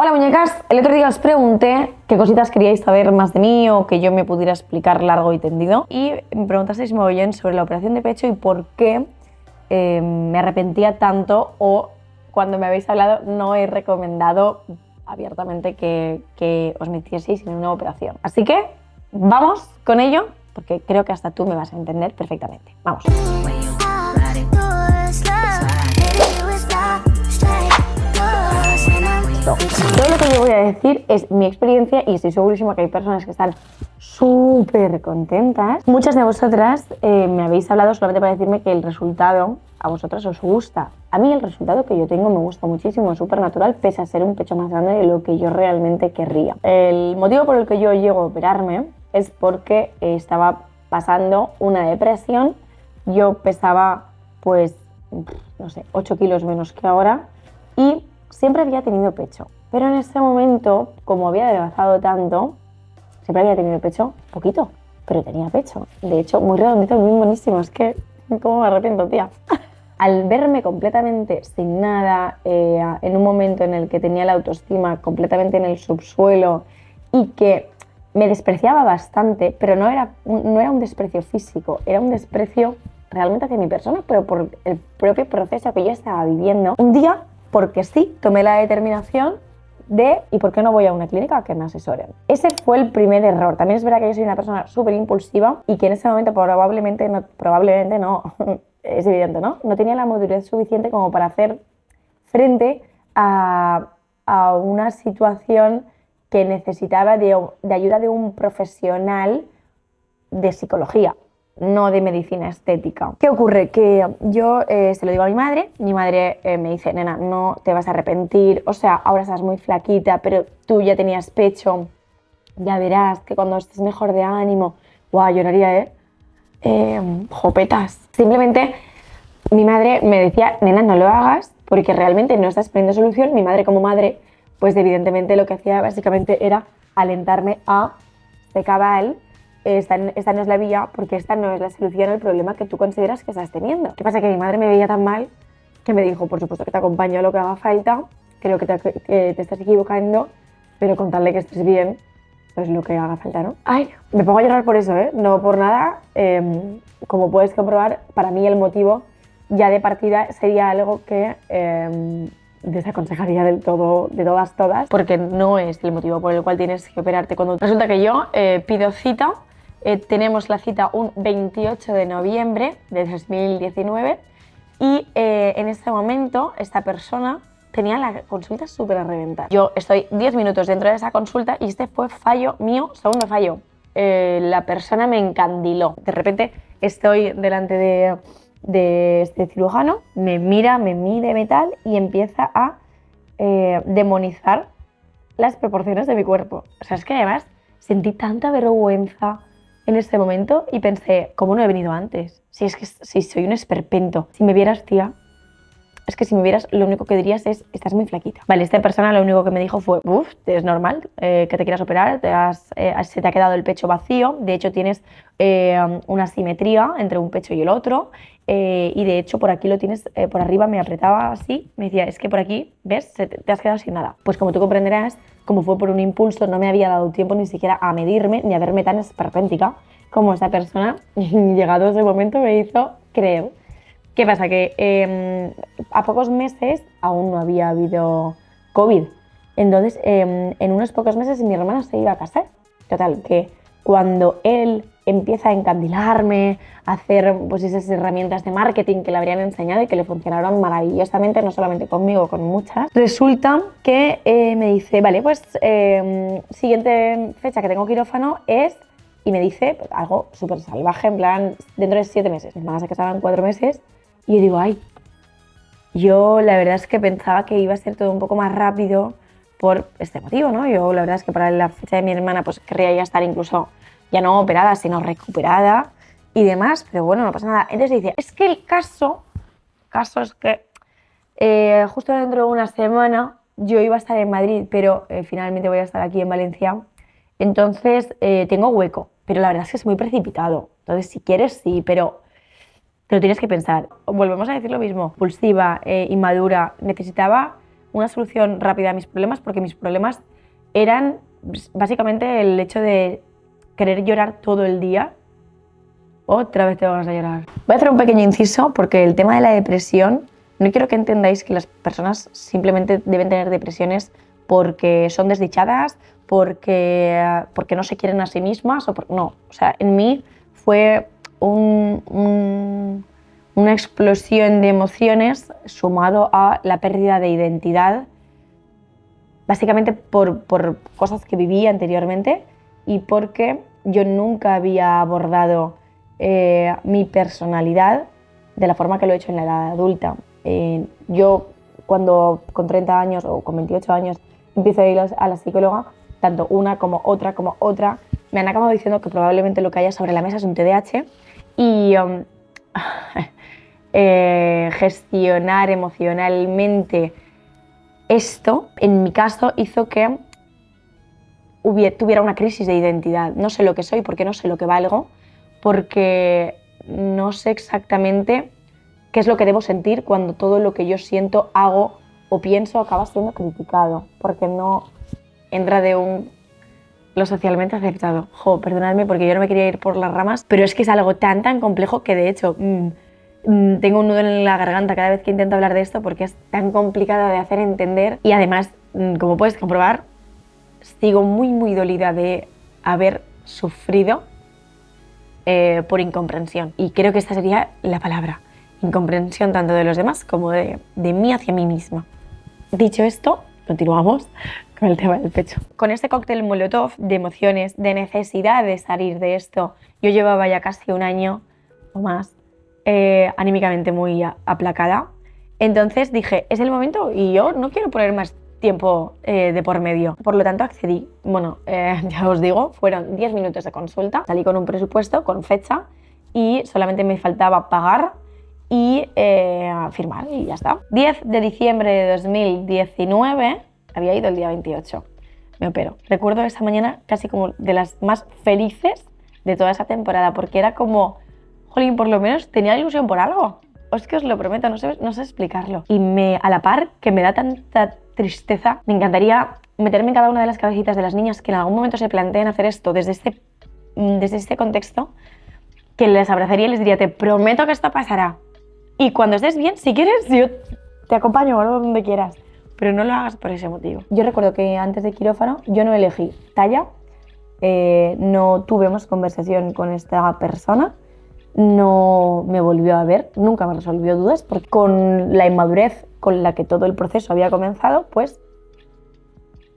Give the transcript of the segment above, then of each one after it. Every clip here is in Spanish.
Hola muñecas, el otro día os pregunté qué cositas queríais saber más de mí o que yo me pudiera explicar largo y tendido y me preguntasteis muy bien sobre la operación de pecho y por qué me arrepentía tanto o cuando me habéis hablado no he recomendado abiertamente que os metieseis en una operación. Así que vamos con ello porque creo que hasta tú me vas a entender perfectamente. Vamos. Todo lo que yo voy a decir es mi experiencia y estoy segurísima que hay personas que están súper contentas. Muchas de vosotras me habéis hablado solamente para decirme que el resultado a vosotras os gusta. A mí el resultado que yo tengo me gusta muchísimo, es súper natural, pese a ser un pecho más grande de lo que yo realmente querría. El motivo por el que yo llego a operarme es porque estaba pasando una depresión. Yo pesaba, pues, no sé, 8 kilos menos que ahora y siempre había tenido pecho, pero en ese momento, como había adelgazado tanto, siempre había tenido pecho poquito, pero tenía pecho. De hecho, muy redondito, muy buenísimo. Es que, ¿cómo me arrepiento, tía? Al verme completamente sin nada, en un momento en el que tenía la autoestima completamente en el subsuelo y que me despreciaba bastante, pero no era un desprecio físico, era un desprecio realmente hacia mi persona, pero por el propio proceso que yo estaba viviendo. Un día, porque sí, tomé la determinación de ¿y por qué no voy a una clínica que me asesoren? Ese fue el primer error. También es verdad que yo soy una persona súper impulsiva y que en ese momento probablemente no, es evidente, ¿no? No tenía la madurez suficiente como para hacer frente a una situación que necesitaba de ayuda de un profesional de psicología, no de medicina estética. ¿Qué ocurre? Que yo se lo digo a mi madre me dice, nena, no te vas a arrepentir, o sea, ahora estás muy flaquita, pero tú ya tenías pecho, ya verás que cuando estés mejor de ánimo, guau, lloraría, jopetas. Simplemente mi madre me decía, nena, no lo hagas porque realmente no estás poniendo solución. Mi madre como madre, pues evidentemente lo que hacía básicamente era alentarme a este cabal. Esta no es la vía porque esta no es la solución al problema que tú consideras que estás teniendo. ¿Qué pasa? Que mi madre me veía tan mal que me dijo, por supuesto que te acompaño a lo que haga falta, creo que te estás equivocando, pero con tal de que estés bien, pues lo que haga falta, ¿no? Ay, me pongo a llorar por eso, no por nada. Como puedes comprobar, para mí el motivo ya de partida sería algo que desaconsejaría del todo, de todas, porque no es el motivo por el cual tienes que operarte. Cuando resulta que yo pido cita, tenemos la cita un 28 de noviembre de 2019 y en ese momento esta persona tenía la consulta súper a reventar. Yo estoy 10 minutos dentro de esa consulta y este fue fallo mío, segundo fallo. La persona me encandiló. De repente estoy delante de este cirujano, me mira, me mide tal y empieza a demonizar las proporciones de mi cuerpo. O sea, es que además sentí tanta vergüenza en este momento y pensé, ¿cómo no he venido antes? Si soy un esperpento. Si me vieras, tía, es que si me vieras, lo único que dirías es, estás muy flaquita. Vale, esta persona lo único que me dijo fue, uff, es normal que te quieras operar, se te ha quedado el pecho vacío, de hecho tienes una asimetría entre un pecho y el otro, y de hecho por aquí lo tienes, por arriba me apretaba así, me decía, es que por aquí, ¿ves? Te has quedado sin nada. Pues como tú comprenderás, como fue por un impulso, no me había dado tiempo ni siquiera a medirme ni a verme tan esperpéntica como esta persona, llegado ese momento, me hizo creer. ¿Qué pasa? Que a pocos meses aún no había habido COVID. Entonces, en unos pocos meses mi hermana se iba a casar. Total, que cuando él empieza a encandilarme, a hacer pues, esas herramientas de marketing que le habrían enseñado y que le funcionaron maravillosamente, no solamente conmigo, con muchas, resulta que me dice, vale, pues siguiente fecha que tengo quirófano es... Y me dice algo súper salvaje, en plan, dentro de 7 meses. Mi hermana se casaba en 4 meses. Y yo digo, ay, yo la verdad es que pensaba que iba a ser todo un poco más rápido por este motivo, ¿no? Yo la verdad es que para la fecha de mi hermana pues querría ya estar incluso ya no operada, sino recuperada y demás, pero bueno, no pasa nada. Entonces dice, es que el caso es que justo dentro de una semana yo iba a estar en Madrid, pero finalmente voy a estar aquí en Valencia, entonces tengo hueco, pero la verdad es que es muy precipitado. Entonces si quieres sí, pero tienes que pensar. Volvemos a decir lo mismo, impulsiva, inmadura, necesitaba una solución rápida a mis problemas, porque mis problemas eran básicamente el hecho de querer llorar todo el día. Otra vez te vas a llorar. Voy a hacer un pequeño inciso porque el tema de la depresión, no quiero que entendáis que las personas simplemente deben tener depresiones porque son desdichadas, porque no se quieren a sí mismas, no. O sea, en mí fue una explosión de emociones sumado a la pérdida de identidad, básicamente por cosas que viví anteriormente y porque yo nunca había abordado mi personalidad de la forma que lo he hecho en la edad adulta. Yo cuando con 30 años o con 28 años empiezo a ir a la psicóloga, tanto una como otra, me han acabado diciendo que probablemente lo que haya sobre la mesa es un TDAH y gestionar emocionalmente esto, en mi caso, hizo que tuviera una crisis de identidad. No sé lo que soy, porque no sé lo que valgo, porque no sé exactamente qué es lo que debo sentir cuando todo lo que yo siento, hago o pienso acaba siendo criticado, porque no entra de lo socialmente aceptado. Perdonadme porque yo no me quería ir por las ramas, pero es que es algo tan complejo que de hecho tengo un nudo en la garganta cada vez que intento hablar de esto porque es tan complicada de hacer entender y además, como puedes comprobar, sigo muy dolida de haber sufrido por incomprensión. Y creo que esta sería la palabra, incomprensión tanto de los demás como de mí hacia mí misma. Dicho esto, continuamos con el tema del pecho. Con este cóctel molotov de emociones, de necesidad de salir de esto, yo llevaba ya casi un año o más anímicamente muy aplacada. Entonces dije, es el momento y yo no quiero poner más tiempo de por medio. Por lo tanto accedí. Bueno, ya os digo, fueron 10 minutos de consulta. Salí con un presupuesto, con fecha y solamente me faltaba pagar y firmar y ya está. 10 de diciembre de 2019, había ido el día 28, me opero. Recuerdo esa mañana casi como de las más felices de toda esa temporada porque era como, jolín, por lo menos tenía ilusión por algo. Es que os lo prometo, no sé explicarlo. Y a la par que me da tanta tristeza, me encantaría meterme en cada una de las cabecitas de las niñas que en algún momento se planteen hacer esto desde este contexto, que les abrazaría y les diría, te prometo que esto pasará. Y cuando estés bien, si quieres, yo te acompaño o algo donde quieras, pero no lo hagas por ese motivo. Yo recuerdo que antes de quirófano yo no elegí talla, no tuve más conversación con esta persona, no me volvió a ver, nunca me resolvió dudas, porque con la inmadurez con la que todo el proceso había comenzado, pues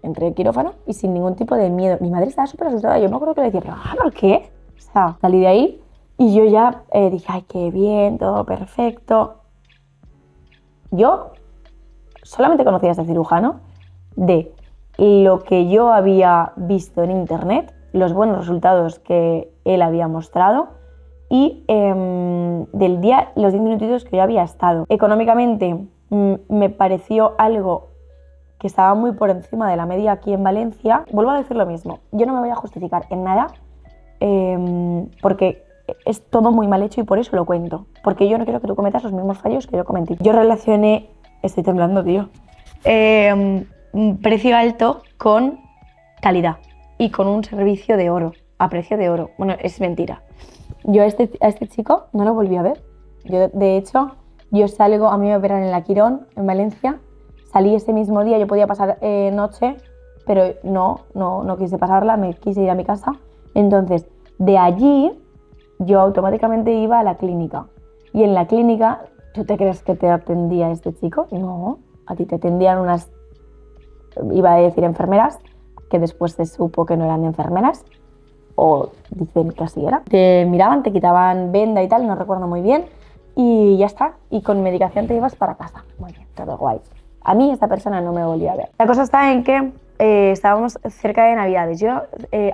entré en quirófano y sin ningún tipo de miedo. Mi madre estaba súper asustada, yo me acuerdo que le decía, ¿pero por qué? O sea, salí de ahí y yo ya dije, ay, qué bien, todo perfecto. Yo solamente conocía a este cirujano de lo que yo había visto en internet, los buenos resultados que él había mostrado y del día, los 10 minutitos que yo había estado. Económicamente me pareció algo que estaba muy por encima de la media aquí en Valencia. Vuelvo a decir lo mismo, yo no me voy a justificar en nada porque es todo muy mal hecho y por eso lo cuento, porque yo no quiero que tú cometas los mismos fallos que yo cometí. Yo relacioné, estoy temblando, tío, precio alto con calidad y con un servicio de oro, a precio de oro. Bueno, es mentira. Yo a este chico no lo volví a ver. Yo, de hecho, yo salgo, a mí me operan en la Quirón, en Valencia, salí ese mismo día, yo podía pasar noche, pero no quise pasarla, me quise ir a mi casa. Entonces, de allí, yo automáticamente iba a la clínica. Y en la clínica, ¿tú te crees que te atendía este chico? No, a ti te atendían unas, iba a decir enfermeras, que después se supo que no eran enfermeras, o dicen que así era. Te miraban, te quitaban venda y tal, no recuerdo muy bien, y ya está. Y con medicación te ibas para casa. Muy bien, todo guay. A mí esta persona no me volvió a ver. La cosa está en que estábamos cerca de Navidades. Yo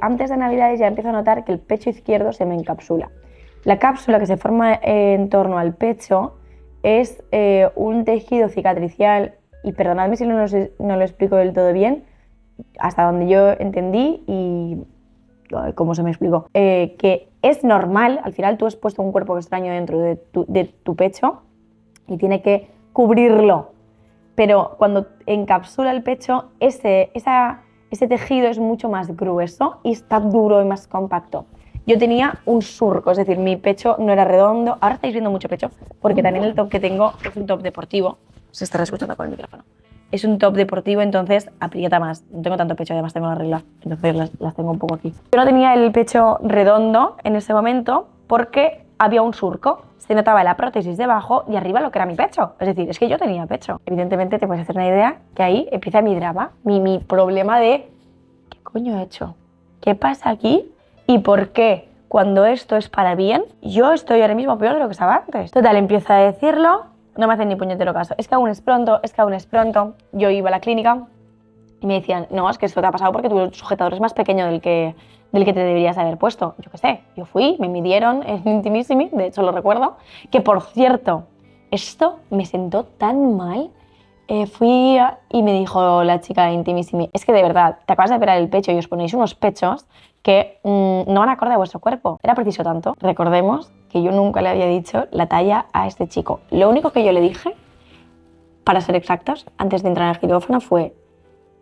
antes de Navidades ya empiezo a notar que el pecho izquierdo se me encapsula. La cápsula que se forma en torno al pecho es un tejido cicatricial, y perdonadme si no lo explico del todo bien, hasta donde yo entendí y cómo se me explicó, que es normal, al final tú has puesto un cuerpo extraño dentro de tu pecho y tiene que cubrirlo. pero cuando encapsula el pecho, ese tejido es mucho más grueso y está duro y más compacto. Yo tenía un surco, es decir, mi pecho no era redondo. Ahora estáis viendo mucho pecho, porque también el top que tengo es un top deportivo. Se estará escuchando con el micrófono. Es un top deportivo, entonces aprieta más. No tengo tanto pecho, además tengo la regla, entonces las tengo un poco aquí. Yo no tenía el pecho redondo en ese momento porque había un surco. Se notaba la prótesis debajo y arriba lo que era mi pecho. Es decir, es que yo tenía pecho. Evidentemente te puedes hacer una idea que ahí empieza mi drama, mi problema de ¿qué coño he hecho? ¿Qué pasa aquí? ¿Y por qué cuando esto es para bien, yo estoy ahora mismo peor de lo que estaba antes? Total, empiezo a decirlo, no me hacen ni puñetero caso. Es que aún es pronto, es que aún es pronto. Yo iba a la clínica y me decían, no, es que esto te ha pasado porque tu sujetador es más pequeño del que te deberías haber puesto. Yo qué sé, yo fui, me midieron en Intimissimi, de hecho lo recuerdo, que por cierto, esto me sentó tan mal. Fui y me dijo la chica de Intimissimi, es que de verdad, te acabas de operar el pecho y os ponéis unos pechos que no van acorde a vuestro cuerpo. Era preciso tanto. Recordemos que yo nunca le había dicho la talla a este chico. Lo único que yo le dije, para ser exactos, antes de entrar al quirófano fue: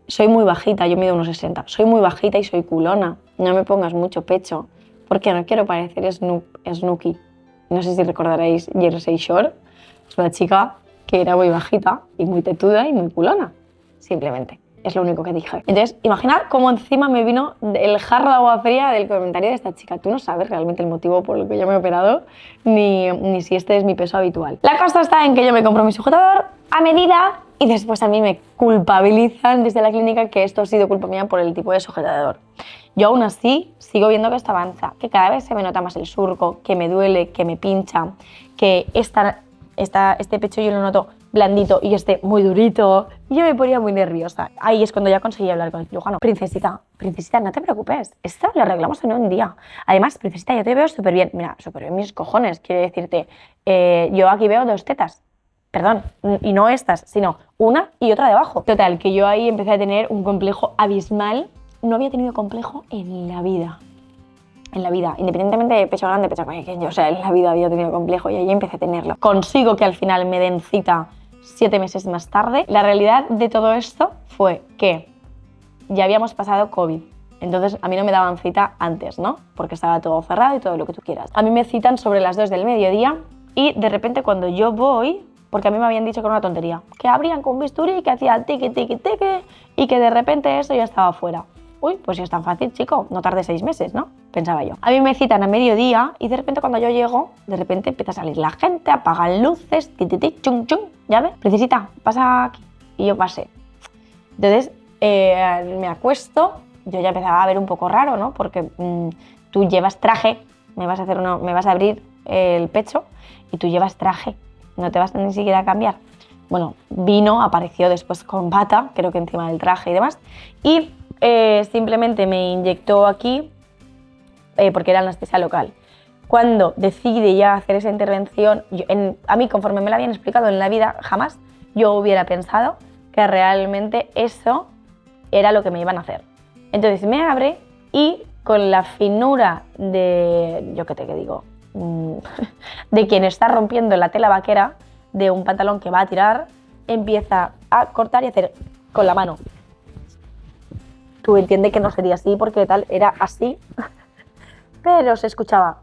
soy muy bajita, yo mido unos 60, soy muy bajita y soy culona, no me pongas mucho pecho, porque no quiero parecer Snooki. No sé si recordaréis Jersey Shore, es una chica que era muy bajita y muy tetuda y muy culona, simplemente. Es lo único que dije. Entonces, imaginad cómo encima me vino el jarro de agua fría del comentario de esta chica. Tú no sabes realmente el motivo por el que yo me he operado, ni si este es mi peso habitual. La cosa está en que yo me compro mi sujetador a medida y después a mí me culpabilizan desde la clínica que esto ha sido culpa mía por el tipo de sujetador. Yo aún así sigo viendo que esto avanza, que cada vez se me nota más el surco, que me duele, que me pincha, que este pecho yo lo noto blandito y muy durito. Y yo me ponía muy nerviosa. Ahí es cuando ya conseguí hablar con el cirujano. Princesita, no te preocupes, esto lo arreglamos en un día. Además, princesita, yo te veo súper bien. Mira, súper bien mis cojones, quiero decirte. Yo aquí veo 2 tetas. Perdón, y no estas, sino una y otra debajo. Total, que yo ahí empecé a tener un complejo abismal. No había tenido complejo en la vida. En la vida, independientemente de pecho grande, pecho pequeño, o sea, en la vida había tenido complejo y ahí empecé a tenerlo. Consigo que al final me den cita 7 meses más tarde. La realidad de todo esto fue que ya habíamos pasado COVID, entonces a mí no me daban cita antes, ¿no? Porque estaba todo cerrado y todo lo que tú quieras. A mí me citan sobre las 2 del mediodía y de repente cuando yo voy, porque a mí me habían dicho que era una tontería, que abrían con bisturí, que hacía tiqui, tiqui, tiqui y que de repente eso ya estaba fuera. Uy, pues ya es tan fácil, chico, no tarde 6 meses, ¿no? Pensaba yo. A mí me citan a mediodía y de repente cuando yo llego, de repente empieza a salir la gente, apagan luces, ti, ti, ti, chung, chung, ¿ya ves? Princesita, pasa aquí. Y yo pasé. Entonces, me acuesto, yo ya empezaba a ver un poco raro, ¿no? Porque tú llevas traje, me vas a abrir el pecho y tú llevas traje, no te vas ni siquiera a cambiar. Bueno, apareció después con bata, creo que encima del traje y demás, y simplemente me inyectó aquí porque era anestesia local. Cuando decide ya hacer esa intervención, a mí, conforme me lo habían explicado en la vida, jamás yo hubiera pensado que realmente eso era lo que me iban a hacer. Entonces me abre y con la finura de, yo qué te digo, de quien está rompiendo la tela vaquera de un pantalón que va a tirar, empieza a cortar y hacer con la mano. Tú entiendes que no sería así porque tal, era así, pero se escuchaba.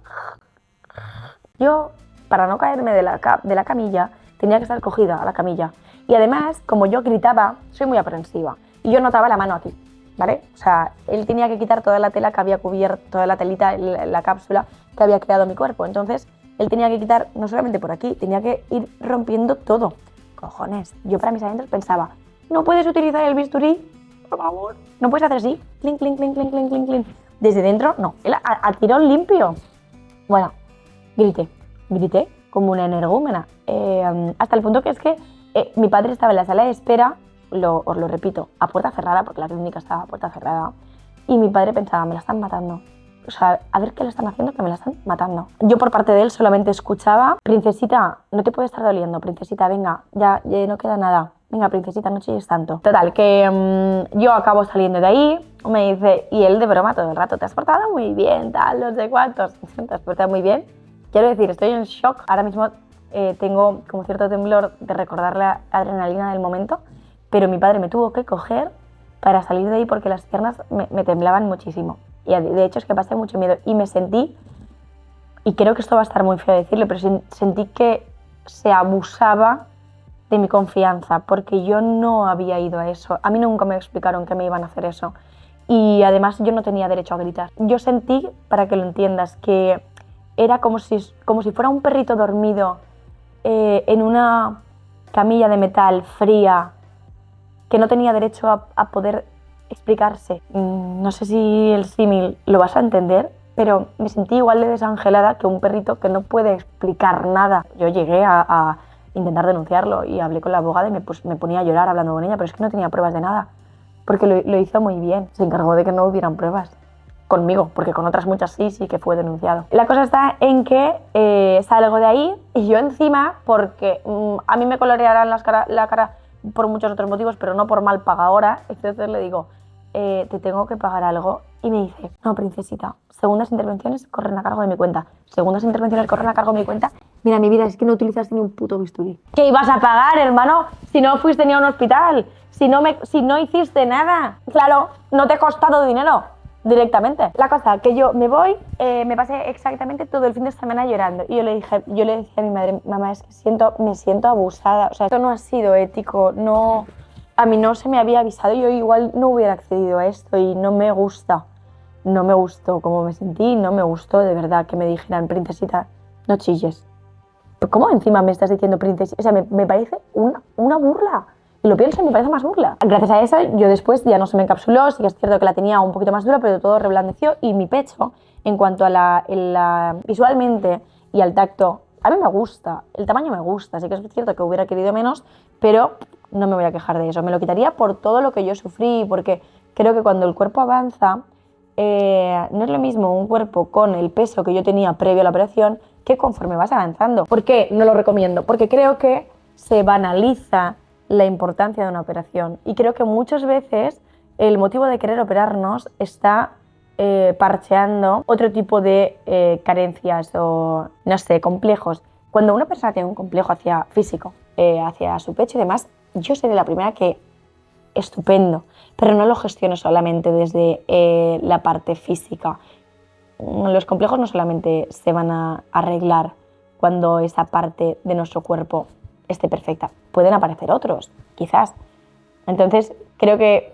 Yo, para no caerme de la camilla, tenía que estar cogida a la camilla. Y además, como yo gritaba, soy muy aprensiva. Y yo notaba la mano aquí, ¿vale? O sea, él tenía que quitar toda la tela que había cubierto, toda la telita, la cápsula que había creado mi cuerpo. Entonces, él tenía que quitar, no solamente por aquí, tenía que ir rompiendo todo. Cojones, yo para mis adentros pensaba, no puedes utilizar el bisturí, por favor. No puedes hacer así, clink, clink, clink, clink, clink, clink, clink. Desde dentro, no, él a tirón limpio. Bueno, grité como una energúmena. Hasta el punto que es que mi padre estaba en la sala de espera, os lo repito, a puerta cerrada, porque la clínica estaba a puerta cerrada, y mi padre pensaba, me la están matando. O sea, a ver qué le están haciendo, que me la están matando. Yo por parte de él solamente escuchaba, princesita, no te puede estar doliendo, princesita, venga, ya no queda nada. Venga, princesita, no chilles tanto. Total, que yo acabo saliendo de ahí, me dice, y él de broma todo el rato, te has portado muy bien, tal, no sé cuántos. Te has portado muy bien. Quiero decir, estoy en shock. Ahora mismo tengo como cierto temblor de recordar la adrenalina del momento, pero mi padre me tuvo que coger para salir de ahí porque las piernas me temblaban muchísimo. Y de hecho es que pasé mucho miedo y me sentí, y creo que esto va a estar muy feo decirlo, pero sentí que se abusaba de mi confianza porque yo no había ido a eso. A mí nunca me explicaron que me iban a hacer eso. Y además yo no tenía derecho a gritar. Yo sentí, para que lo entiendas, que era como si fuera un perrito dormido en una camilla de metal fría que no tenía derecho a poder explicarse. No sé si el símil lo vas a entender, pero me sentí igual de desangelada que un perrito que no puede explicar nada. Yo llegué a intentar denunciarlo y hablé con la abogada y me ponía a llorar hablando con ella, pero es que no tenía pruebas de nada, porque lo hizo muy bien. Se encargó de que no hubieran pruebas conmigo, porque con otras muchas sí que fue denunciado. La cosa está en que salgo de ahí y yo encima, porque a mí me colorearán la cara por muchos otros motivos, pero no por mal pagadora, entonces le digo, te tengo que pagar algo. Y me dice, no, princesita, segundas intervenciones corren a cargo de mi cuenta. Segundas intervenciones corren a cargo de mi cuenta. Mira, mi vida, es que no utilizaste ni un puto bisturí. ¿Qué ibas a pagar, hermano? Si no fuiste ni a un hospital, si no hiciste nada. Claro, no te ha costado dinero directamente. La cosa, que yo me voy, me pasé exactamente todo el fin de semana llorando. Y yo le decía a mi madre, mamá, es que me siento abusada. O sea, esto no ha sido ético, no... A mí no se me había avisado, yo igual no hubiera accedido a esto y no me gusta. No me gustó cómo me sentí, no me gustó de verdad que me dijeran, princesita, no chilles. ¿Pero cómo encima me estás diciendo princesita? O sea, me parece una burla. Y lo pienso y me parece más burla. Gracias a eso, yo después ya no se me encapsuló, sí que es cierto que la tenía un poquito más dura, pero todo reblandeció y mi pecho, en cuanto a visualmente y al tacto, a mí me gusta, el tamaño me gusta, sí que es cierto que hubiera querido menos, pero no me voy a quejar de eso. Me lo quitaría por todo lo que yo sufrí, porque creo que cuando el cuerpo avanza, no es lo mismo un cuerpo con el peso que yo tenía previo a la operación que conforme vas avanzando. ¿Por qué no lo recomiendo? Porque creo que se banaliza la importancia de una operación y creo que muchas veces el motivo de querer operarnos está parcheando otro tipo de carencias o, no sé, complejos. Cuando una persona tiene un complejo hacia físico, hacia su pecho y demás, yo seré la primera que estupendo, pero no lo gestiono solamente desde la parte física. Los complejos no solamente se van a arreglar cuando esa parte de nuestro cuerpo esté perfecta, pueden aparecer otros, quizás. Entonces, creo que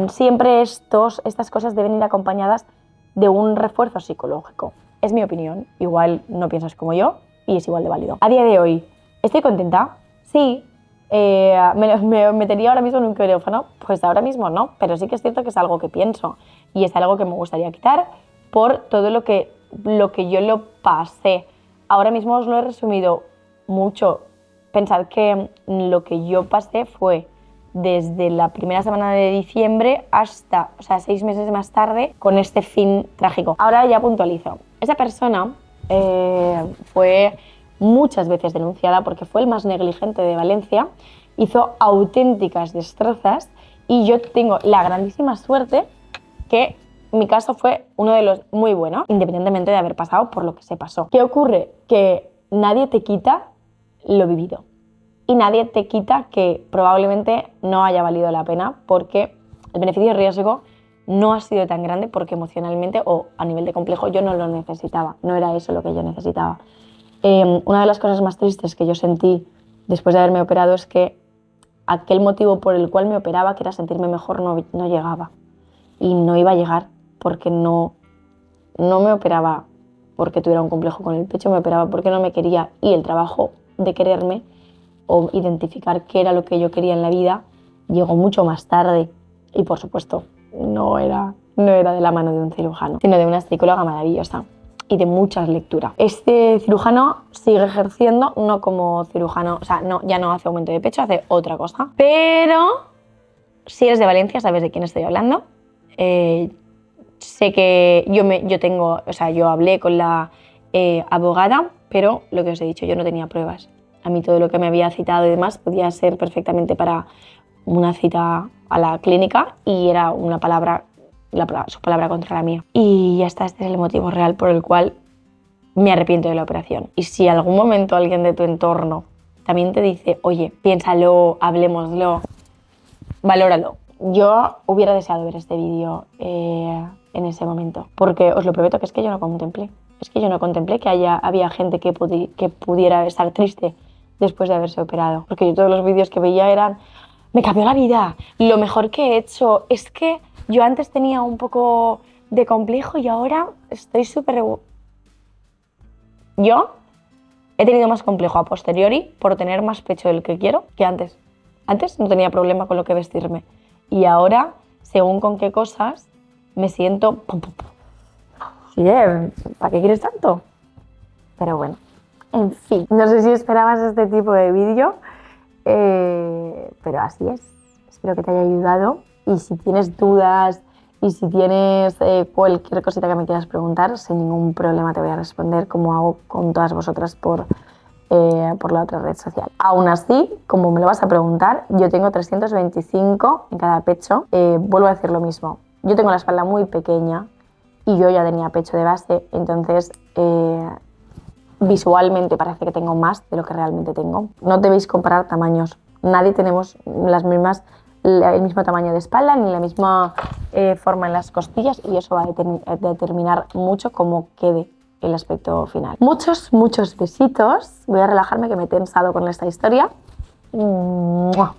siempre estas cosas deben ir acompañadas de un refuerzo psicológico. Es mi opinión, igual no piensas como yo y es igual de válido. A día de hoy, ¿estoy contenta? Sí. ¿Me metería ahora mismo en un quirófano? Pues ahora mismo no, pero sí que es cierto que es algo que pienso y es algo que me gustaría quitar por todo lo que yo lo pasé. Ahora mismo os lo he resumido mucho. Pensad que lo que yo pasé fue desde la primera semana de diciembre hasta, 6 meses más tarde, con este fin trágico. Ahora ya puntualizo. Esa persona fue muchas veces denunciada porque fue el más negligente de Valencia, hizo auténticas destrozas y yo tengo la grandísima suerte que mi caso fue uno de los muy buenos, independientemente de haber pasado por lo que se pasó. ¿Qué ocurre? Que nadie te quita lo vivido y nadie te quita que probablemente no haya valido la pena porque el beneficio de riesgo no ha sido tan grande porque emocionalmente o a nivel de complejo yo no lo necesitaba, no era eso lo que yo necesitaba. Una de las cosas más tristes que yo sentí después de haberme operado es que aquel motivo por el cual me operaba, que era sentirme mejor, no llegaba. Y no iba a llegar porque no me operaba porque tuviera un complejo con el pecho, me operaba porque no me quería. Y el trabajo de quererme o identificar qué era lo que yo quería en la vida llegó mucho más tarde. Y por supuesto, no era de la mano de un cirujano, sino de una psicóloga maravillosa y de muchas lecturas. Este cirujano sigue ejerciendo, no como cirujano, ya no hace aumento de pecho, hace otra cosa. Pero si eres de Valencia, sabes de quién estoy hablando. Sé que yo hablé con la abogada, pero lo que os he dicho, yo no tenía pruebas. A mí todo lo que me había citado y demás podía ser perfectamente para una cita a la clínica y era una palabra, su palabra contra la mía. Y ya está, este es el motivo real por el cual me arrepiento de la operación. Y si algún momento alguien de tu entorno también te dice, oye, piénsalo, hablemoslo, valóralo. Yo hubiera deseado ver este vídeo en ese momento, porque os lo prometo que es que yo no contemplé. Es que yo no contemplé que había gente que pudiera estar triste después de haberse operado. Porque yo todos los vídeos que veía eran, me cambió la vida, lo mejor que he hecho. Es que yo antes tenía un poco de complejo y ahora estoy súper... Yo he tenido más complejo a posteriori por tener más pecho del que quiero que antes. Antes no tenía problema con lo que vestirme. Y ahora, según con qué cosas, me siento... Bien, ¿para qué quieres tanto? Pero bueno, en fin. No sé si esperabas este tipo de vídeo, pero así es. Espero que te haya ayudado. Y si tienes dudas y si tienes cualquier cosita que me quieras preguntar, sin ningún problema te voy a responder, como hago con todas vosotras por la otra red social. Aún así, como me lo vas a preguntar, yo tengo 325 en cada pecho. Vuelvo a decir lo mismo. Yo tengo la espalda muy pequeña y yo ya tenía pecho de base, entonces visualmente parece que tengo más de lo que realmente tengo. No debéis comparar tamaños. Nadie tenemos el mismo tamaño de espalda ni la misma forma en las costillas, y eso va a determinar mucho cómo quede el aspecto final. Muchos besitos. Voy a relajarme, que me he tensado con esta historia. ¡Mua!